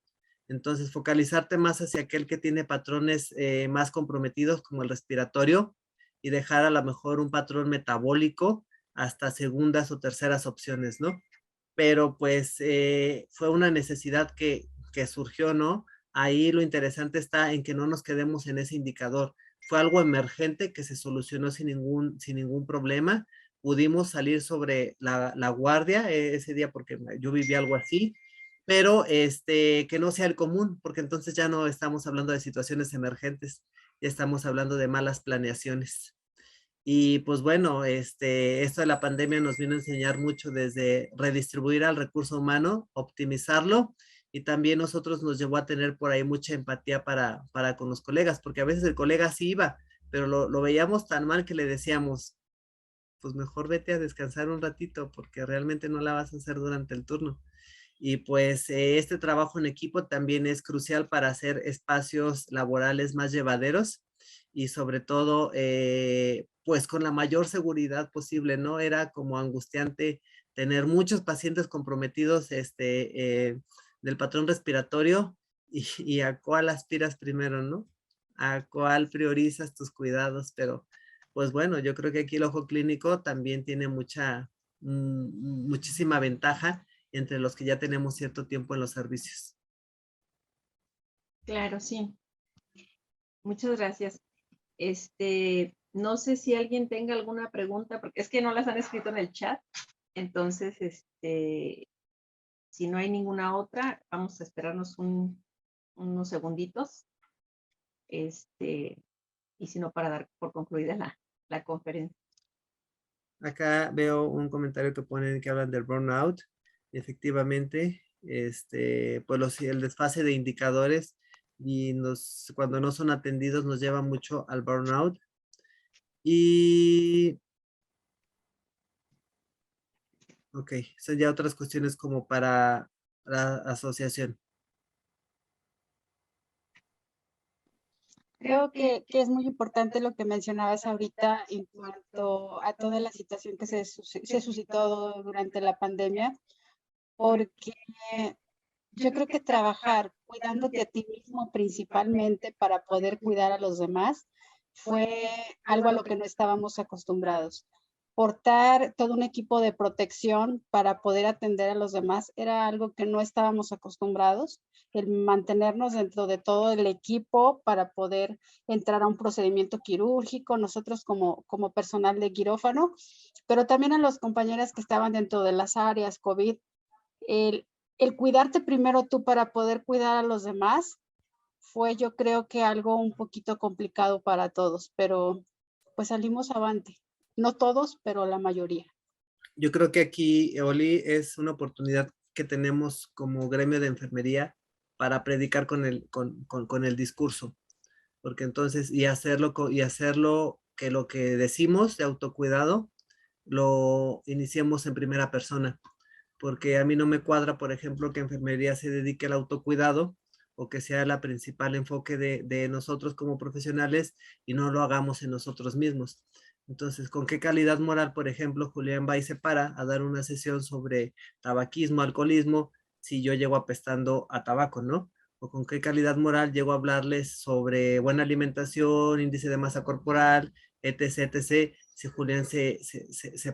Speaker 1: Entonces, focalizarte más hacia aquel que tiene patrones más comprometidos como el respiratorio y dejar a lo mejor un patrón metabólico hasta segundas o terceras opciones, ¿no? Pero pues fue una necesidad que surgió, ¿no? Ahí lo interesante está en que no nos quedemos en ese indicador. Fue algo emergente que se solucionó sin ningún problema. Pudimos salir sobre la guardia ese día porque yo viví algo así, pero que no sea el común, porque entonces ya no estamos hablando de situaciones emergentes, ya estamos hablando de malas planeaciones. Y pues bueno, esto de la pandemia nos vino a enseñar mucho desde redistribuir al recurso humano, optimizarlo, y también nosotros nos llevó a tener por ahí mucha empatía para con los colegas, porque a veces el colega sí iba, pero lo veíamos tan mal que le decíamos, pues mejor vete a descansar un ratito, porque realmente no la vas a hacer durante el turno. Y pues este trabajo en equipo también es crucial para hacer espacios laborales más llevaderos y sobre todo pues con la mayor seguridad posible, ¿no? Era como angustiante tener muchos pacientes comprometidos del patrón respiratorio y a cuál aspiras primero, ¿no? A cuál priorizas tus cuidados, pero pues bueno, yo creo que aquí el ojo clínico también tiene muchísima ventaja entre los que ya tenemos cierto tiempo en los servicios.
Speaker 3: Claro, sí. Muchas gracias. No sé si alguien tenga alguna pregunta, porque es que no las han escrito en el chat. Entonces, si no hay ninguna otra, vamos a esperarnos unos segunditos. Y si no, para dar por concluida la conferencia.
Speaker 1: Acá veo un comentario que ponen que hablan del burnout. Efectivamente, pues el desfase de indicadores y cuando no son atendidos nos lleva mucho al burnout. Y, ok, son ya otras cuestiones como para la asociación.
Speaker 2: Creo que es muy importante lo que mencionabas ahorita en cuanto a toda la situación que se suscitó durante la pandemia, porque yo creo que trabajar cuidándote a ti mismo principalmente para poder cuidar a los demás fue algo a lo que no estábamos acostumbrados. portar todo un equipo de protección para poder atender a los demás era algo que no estábamos acostumbrados, el mantenernos dentro de todo el equipo para poder entrar a un procedimiento quirúrgico, nosotros como personal de quirófano, pero también a las compañeras que estaban dentro de las áreas COVID, el, el cuidarte primero tú para poder cuidar a los demás fue, yo creo que algo un poquito complicado para todos, pero pues salimos avante. No todos, pero la mayoría.
Speaker 1: Yo creo que aquí, Oli, es una oportunidad que tenemos como gremio de enfermería para predicar con el discurso, porque entonces, y hacerlo que lo que decimos de autocuidado, lo iniciemos en primera persona, porque a mí no me cuadra, por ejemplo, que enfermería se dedique al autocuidado o que sea la principal enfoque de nosotros como profesionales y no lo hagamos en nosotros mismos. Entonces, ¿con qué calidad moral, por ejemplo, Julián va y se para a dar una sesión sobre tabaquismo, alcoholismo, si yo llego apestando a tabaco, ¿no? O con qué calidad moral llego a hablarles sobre buena alimentación, índice de masa corporal, etc., etc., si Julián se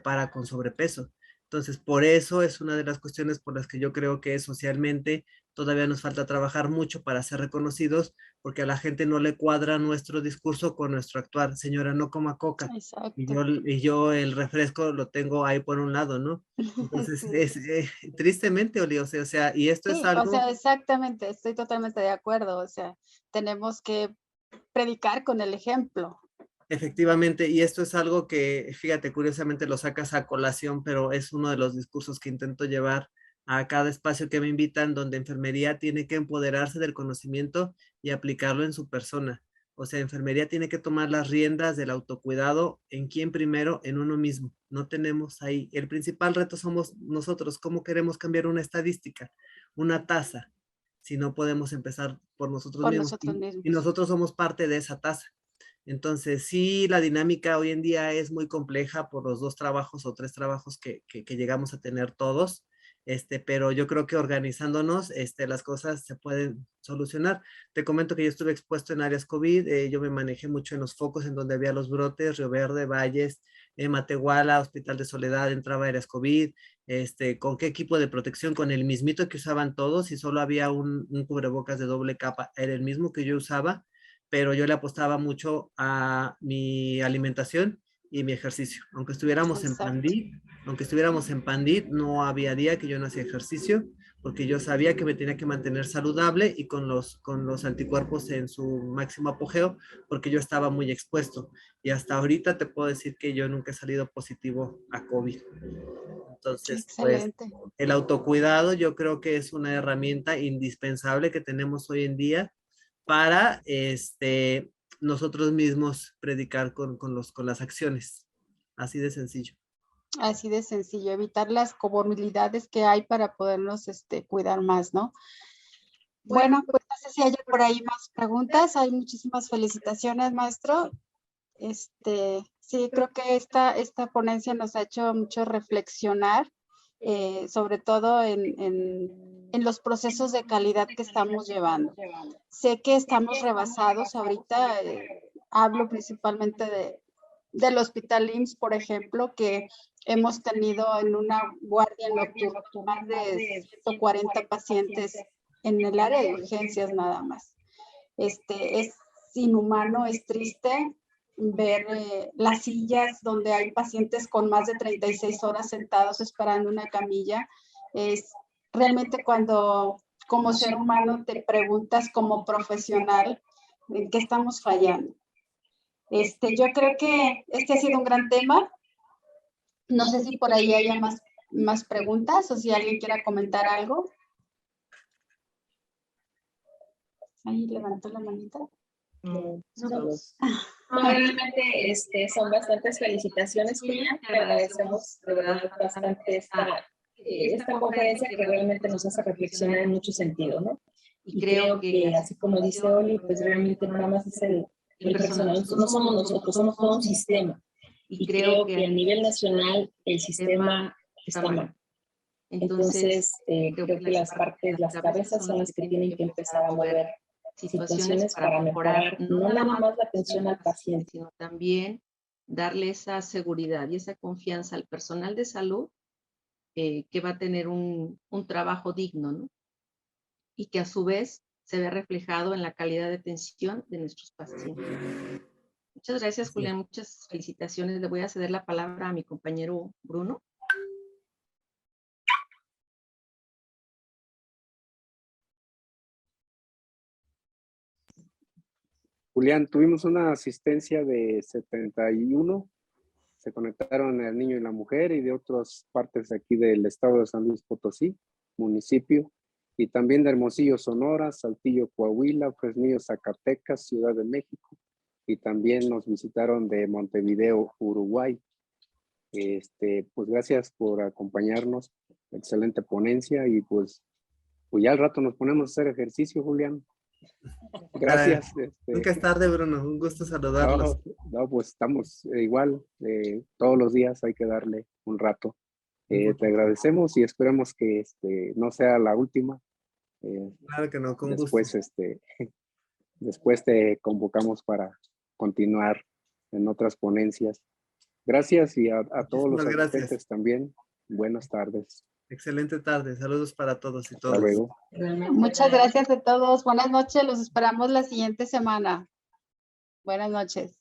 Speaker 1: para con sobrepeso. Entonces, por eso es una de las cuestiones por las que yo creo que socialmente todavía nos falta trabajar mucho para ser reconocidos, porque a la gente no le cuadra nuestro discurso con nuestro actuar. Señora, no coma coca.
Speaker 2: Exacto.
Speaker 1: Y yo el refresco lo tengo ahí por un lado, ¿no? Entonces, tristemente, Oli, o sea, y esto es
Speaker 2: Sí, o
Speaker 1: algo.
Speaker 2: sea, exactamente, estoy totalmente de acuerdo. O sea, tenemos que predicar con el ejemplo.
Speaker 1: Efectivamente, y esto es algo que, fíjate, curiosamente lo sacas a colación, pero es uno de los discursos que intento llevar a cada espacio que me invitan, donde enfermería tiene que empoderarse del conocimiento y aplicarlo en su persona. O sea, enfermería tiene que tomar las riendas del autocuidado en quién primero, en uno mismo. No tenemos ahí. El principal reto somos nosotros. ¿Cómo queremos cambiar una estadística, una tasa, si no podemos empezar por nosotros
Speaker 2: Por
Speaker 1: mismos?
Speaker 2: nosotros
Speaker 1: Y
Speaker 2: mismos.
Speaker 1: nosotros somos parte de esa tasa. Entonces, sí, la dinámica hoy en día es muy compleja por los 2 trabajos o 3 trabajos que llegamos a tener todos, pero yo creo que organizándonos, las cosas se pueden solucionar. Te comento que yo estuve expuesto en áreas COVID, yo me manejé mucho en los focos en donde había los brotes, Río Verde, Valles, Matehuala, Hospital de Soledad, entraba áreas COVID, con qué equipo de protección, con el mismito que usaban todos, y solo había un cubrebocas de doble capa, era el mismo que yo usaba, pero yo le apostaba mucho a mi alimentación y mi ejercicio.
Speaker 2: Exacto.
Speaker 1: Aunque estuviéramos en Pandit, no había día que yo no hacía ejercicio, porque yo sabía que me tenía que mantener saludable y con los anticuerpos en su máximo apogeo, porque yo estaba muy expuesto. Y hasta ahorita te puedo decir que yo nunca he salido positivo a COVID. Entonces, pues
Speaker 2: Excelente.
Speaker 1: el autocuidado yo creo que es una herramienta indispensable que tenemos hoy en día para nosotros mismos predicar con las acciones. Así de sencillo.
Speaker 2: Así de sencillo, evitar las comorbilidades que hay para podernos cuidar más, ¿no? Bueno, pues no sé si hay por ahí más preguntas. Hay muchísimas felicitaciones, maestro. Sí, creo que esta ponencia nos ha hecho mucho reflexionar, sobre todo en los procesos de calidad que estamos llevando. Sé que estamos rebasados ahorita, hablo principalmente del Hospital IMSS, por ejemplo, que hemos tenido en una guardia nocturna más de 140 pacientes en el área de urgencias nada más. Es inhumano, es triste ver las sillas donde hay pacientes con más de 36 horas sentados esperando una camilla. Es realmente cuando como ser humano te preguntas como profesional en qué estamos fallando. Yo creo que este ha sido un gran tema. No sé si por ahí haya más preguntas o si alguien quiera comentar algo. Ahí levantó la manita.
Speaker 3: No,
Speaker 4: realmente son bastantes felicitaciones, Julián. Te agradecemos de verdad bastante esta conferencia que realmente nos hace reflexionar en mucho sentido, ¿no? Y creo que, así como dice Oli, pues realmente no nada más es el personal, no somos nosotros, somos todo un sistema. Y creo que a nivel nacional el sistema está mal. Entonces, creo que las cabezas son las que tienen que empezar a mover situaciones para mejorar no nada más la atención al paciente,
Speaker 3: sino también darle esa seguridad y esa confianza al personal de salud que va a tener un trabajo digno, ¿no? Y que a su vez se ve reflejado en la calidad de atención de nuestros pacientes. Muchas gracias, Julián. Muchas felicitaciones. Le voy a ceder la palabra a mi compañero Bruno.
Speaker 5: Julián, tuvimos una asistencia de 71. Se conectaron el niño y la mujer y de otras partes de aquí del estado de San Luis Potosí, municipio, y también de Hermosillo, Sonora, Saltillo, Coahuila, Fresnillo, Zacatecas, Ciudad de México, y también nos visitaron de Montevideo, Uruguay. Pues gracias por acompañarnos, excelente ponencia, y pues ya al rato nos ponemos a hacer ejercicio, Julián. Gracias.
Speaker 1: Nunca es tarde, Bruno. Un gusto saludarlos.
Speaker 5: No, pues estamos igual. Todos los días hay que darle un rato. Te agradecemos y esperamos que no sea la última.
Speaker 1: Claro que no, con
Speaker 5: después,
Speaker 1: gusto.
Speaker 5: Después te convocamos para continuar en otras ponencias. Gracias y a todos los asistentes también. Buenas tardes.
Speaker 1: Excelente tarde. Saludos para todos y
Speaker 5: Hasta
Speaker 1: todas.
Speaker 5: luego.
Speaker 2: Muchas gracias a todos. Buenas noches. Los esperamos la siguiente semana. Buenas noches.